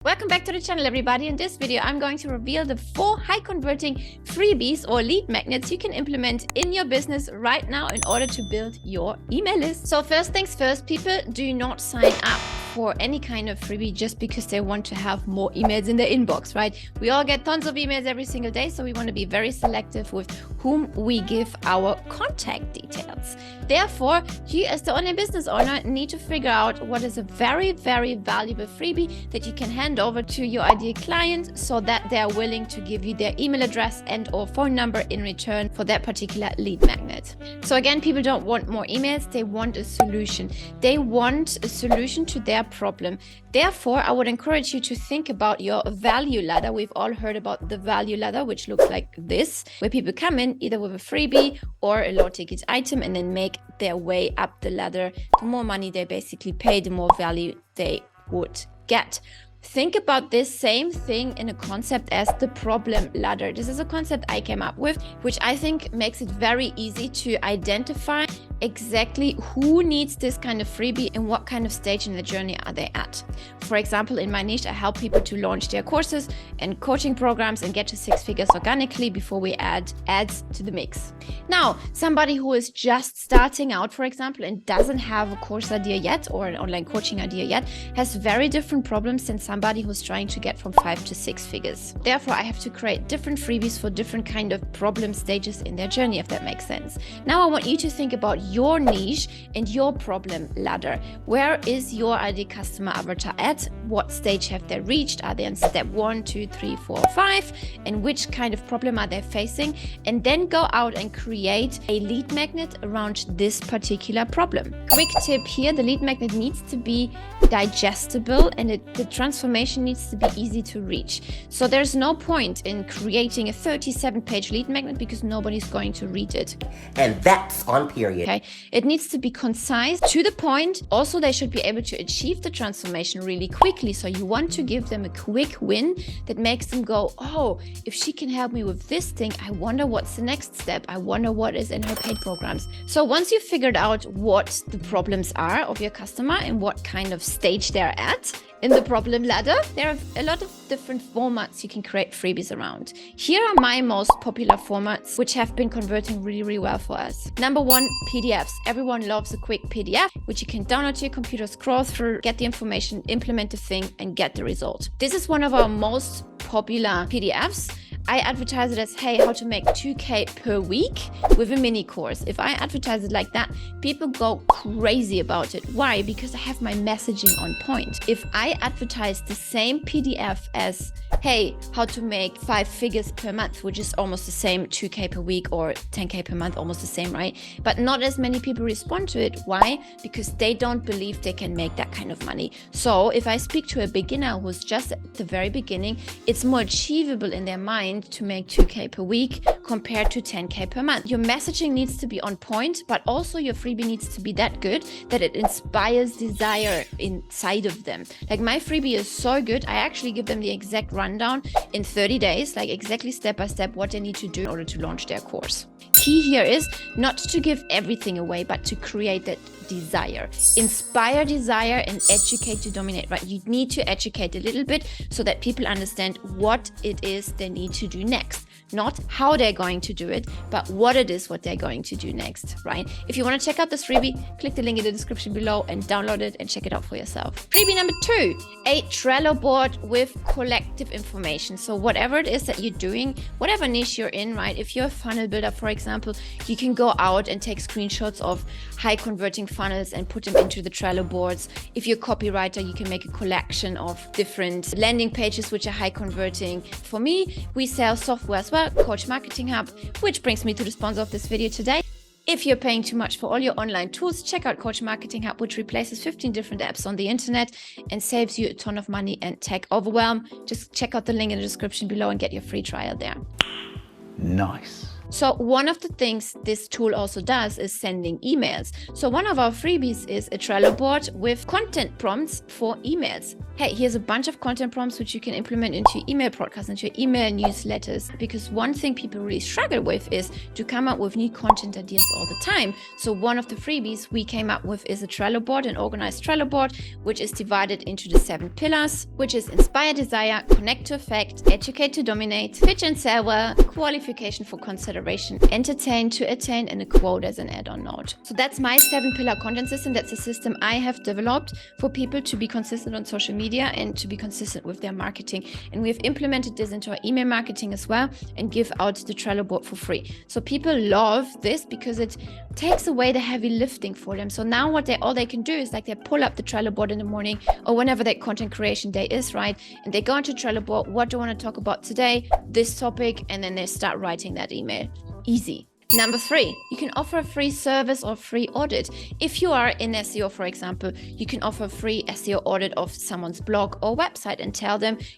Welcome back to the channel, everybody. In this video, I'm going to reveal the 4 high converting freebies or lead magnets you can implement in your business right now in order to build your email list. So first things first, people do not sign up for any kind of freebie just because they want to have more emails in their inbox, right? We all get tons of emails every single day, so we want to be very selective with whom we give our contact details. Therefore, you as the online business owner need to figure out what is a very, very valuable freebie that you can hand over to your ideal client so that they're willing to give you their email address and or phone number in return for that particular lead magnet. So again, people don't want more emails, they want a solution. They want a solution to their problem. Therefore, I would encourage you to think about your value ladder. We've all heard about the value ladder, which looks like this, where people come in either with a freebie or a low ticket item and then make their way up the ladder. The more money they basically pay, the more value they would get. Think about this same thing in a concept as the problem ladder. This is a concept I came up with, which I think makes it very easy to identify exactly who needs this kind of freebie and what kind of stage in the journey are they at. For example, in my niche, I help people to launch their courses and coaching programs and get to 6 figures organically before we add ads to the mix. Now, somebody who is just starting out, for example, and doesn't have a course idea yet or an online coaching idea yet, has very different problems than somebody who's trying to get from 5 to 6 figures. Therefore, I have to create different freebies for different kind of problem stages in their journey, if that makes sense. Now, I want you to think about your niche and your problem ladder. Where is your ideal customer avatar at? What stage have they reached? Are they in step 1, 2, 3, 4, 5? And which kind of problem are they facing? And then go out and create a lead magnet around this particular problem. Quick tip here, the lead magnet needs to be digestible and the transformation needs to be easy to reach. So there's no point in creating a 37-page lead magnet because nobody's going to read it. And that's on period. Okay, it needs to be concise, to the point. Also, they should be able to achieve the transformation really quickly. So you want to give them a quick win that makes them go, oh, if she can help me with this thing, I wonder what's the next step. I wonder what is in her paid programs. So once you've figured out what the problems are of your customer and what kind of stage they're at in the problem ladder, there are a lot of different formats you can create freebies around. Here are my most popular formats, which have been converting really, really well for us. Number 1, PDFs. Everyone loves a quick PDF, which you can download to your computer, scroll through, get the information, implement the thing, and get the result. This is one of our most popular PDFs. I advertise it as, hey, how to make 2K per week with a mini course. If I advertise it like that, people go crazy about it. Why? Because I have my messaging on point. If I advertise the same PDF as, hey, how to make 5 figures per month, which is almost the same, 2K per week or 10K per month, almost the same, right? But not as many people respond to it. Why? Because they don't believe they can make that kind of money. So if I speak to a beginner who's just at the very beginning, it's more achievable in their mind to make 2K per week compared to 10K per month. Your messaging needs to be on point, but also your freebie needs to be that good that it inspires desire inside of them. Like my freebie is so good, I actually give them the exact rundown in 30 days, like exactly step by step what they need to do in order to launch their course. Key here is not to give everything away, but to create that desire. Inspire desire and educate to dominate, right? You need to educate a little bit so that people understand what it is they need to do next. Not how they're going to do it, but what it is what they're going to do next, right? If you want to check out this freebie, click the link in the description below and download it and check it out for yourself. Freebie number 2, a Trello board with collective information. So whatever it is that you're doing, whatever niche you're in, right? If you're a funnel builder, for example, you can go out and take screenshots of high converting funnels and put them into the Trello boards. If you're a copywriter, you can make a collection of different landing pages which are high converting. For me, we sell software as well, Coach Marketing Hub, which brings me to the sponsor of this video today. If you're paying too much for all your online tools, check out Coach Marketing Hub, which replaces 15 different apps on the internet and saves you a ton of money and tech overwhelm. Just check out the link in the description below and get your free trial there. Nice. So one of the things this tool also does is sending emails. So one of our freebies is a Trello board with content prompts for emails. Hey, here's a bunch of content prompts which you can implement into your email broadcasts, into your email newsletters. Because one thing people really struggle with is to come up with new content ideas all the time. So one of the freebies we came up with is a Trello board, an organized Trello board, which is divided into the 7 pillars, which is inspire, desire, connect to effect, educate to dominate, pitch and sell well, qualification for consideration, entertain to attain, and a quote as an add-on note. So that's my 7-pillar content system. That's a system I have developed for people to be consistent on social media and to be consistent with their marketing. And we've implemented this into our email marketing as well and give out the Trello board for free. So people love this because it takes away the heavy lifting for them. So now all they can do is like they pull up the Trello board in the morning or whenever their content creation day is, right? And they go into Trello board, what do I want to talk about today? This topic, and then they start writing that email. Easy. Number 3, you can offer a free service or free audit. If you are in SEO, for example, you can offer a free SEO audit of someone's blog or website and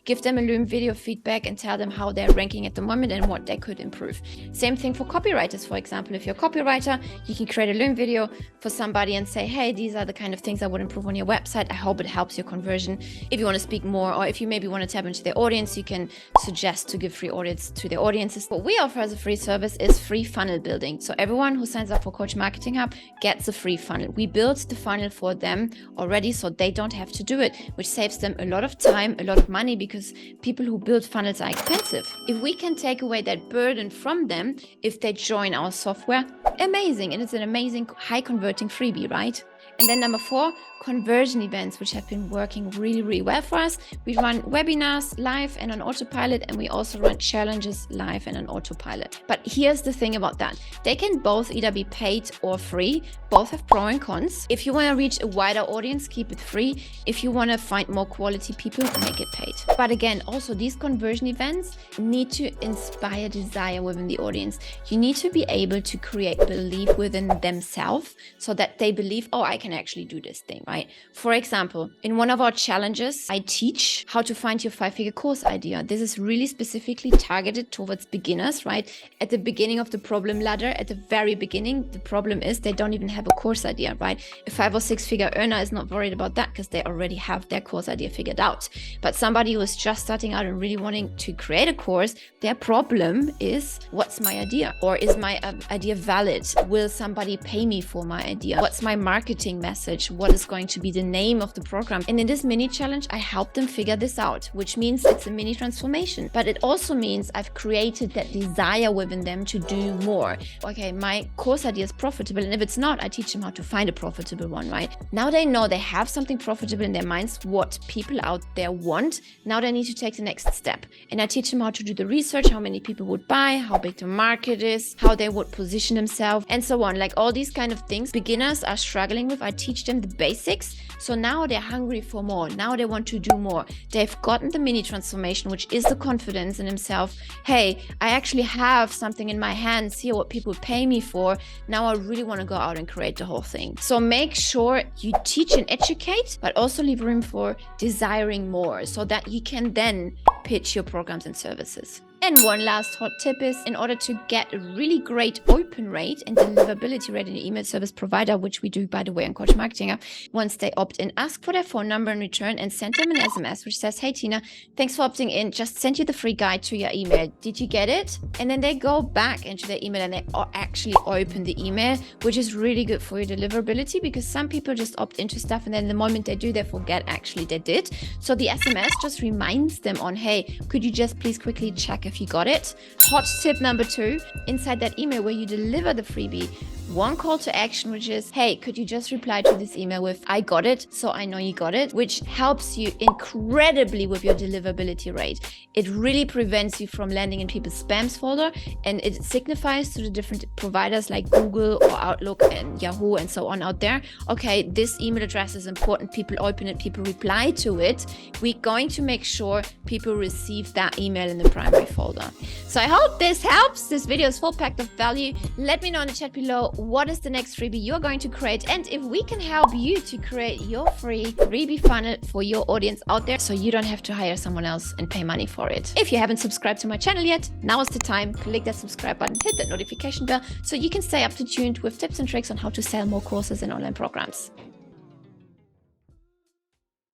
give them a Loom video feedback and tell them how they're ranking at the moment and what they could improve. Same thing for copywriters, for example. If you're a copywriter, you can create a Loom video for somebody and say, hey, these are the kind of things I would improve on your website. I hope it helps your conversion. If you want to speak more, or if you maybe want to tap into their audience, you can suggest to give free audits to their audiences. What we offer as a free service is free funnel building. So everyone who signs up for Coach Marketing Hub gets a free funnel. We built the funnel for them already so they don't have to do it, which saves them a lot of time, a lot of money, because people who build funnels are expensive. If we can take away that burden from them, if they join our software, amazing. And it's an amazing high converting freebie, right? And then number 4, conversion events, which have been working really, really well for us. We run webinars live and on autopilot, and we also run challenges live and on autopilot. But here's the thing about that. They can both either be paid or free. Both have pros and cons. If you want to reach a wider audience, keep it free. If you want to find more quality people, make it paid. But again, also these conversion events need to inspire desire within the audience. You need to be able to create belief within themselves so that they believe, oh, I can actually do this thing, right? For example, in one of our challenges, I teach how to find your 5-figure course idea. This is really specifically targeted towards beginners, right? At the beginning of the problem ladder, at the very beginning, the problem is they don't even have a course idea, right? A 5 or 6-figure earner is not worried about that because they already have their course idea figured out. But somebody who is just starting out and really wanting to create a course, their problem is, what's my idea? Or is my idea valid? Will somebody pay me for my idea? What's my marketing message? What is going to be the name of the program? And in this mini challenge, I help them figure this out, which means it's a mini transformation. But it also means I've created that desire within them to do more. Okay, my course idea is profitable, and if it's not, I teach them how to find a profitable one, right? Now they know they have something profitable in their minds, what people out there want. Now they need to take the next step. And I teach them how to do the research, how many people would buy, how big the market is, how they would position themselves, and so on. Like all these kind of things beginners are struggling with. I teach them the basics. So now they're hungry for more. Now they want to do more. They've gotten the mini transformation, which is the confidence in themselves. Hey, I actually have something in my hands here, what people pay me for. Now I really want to go out and create the whole thing. So make sure you teach and educate, but also leave room for desiring more so that you can then pitch your programs and services. And one last hot tip is, in order to get a really great open rate and deliverability rate in your email service provider, which we do, by the way, on Coach Marketing Hub, once they opt in, ask for their phone number in return and send them an SMS which says, hey, Tina, thanks for opting in. Just sent you the free guide to your email. Did you get it? And then they go back into their email and they actually open the email, which is really good for your deliverability, because some people just opt into stuff and then the moment they do, they forget actually they did. So the SMS just reminds them on, hey, could you just please quickly check if you got it? Hot tip number 2, inside that email where you deliver the freebie, one call to action, which is, hey, could you just reply to this email with, I got it, so I know you got it, which helps you incredibly with your deliverability rate. It really prevents you from landing in people's spams folder, and it signifies to the different providers like Google or Outlook and Yahoo and so on out there, okay, this email address is important, people open it, people reply to it. We're going to make sure people receive that email in the primary folder. So I hope this helps. This video is full packed of value. Let me know in the chat below what is the next freebie you're going to create, and if we can help you to create your free freebie funnel for your audience out there so you don't have to hire someone else and pay money for it. If you haven't subscribed to my channel yet, now is the time. Click that subscribe button, hit that notification bell so you can stay up to tuned with tips and tricks on how to sell more courses and online programs.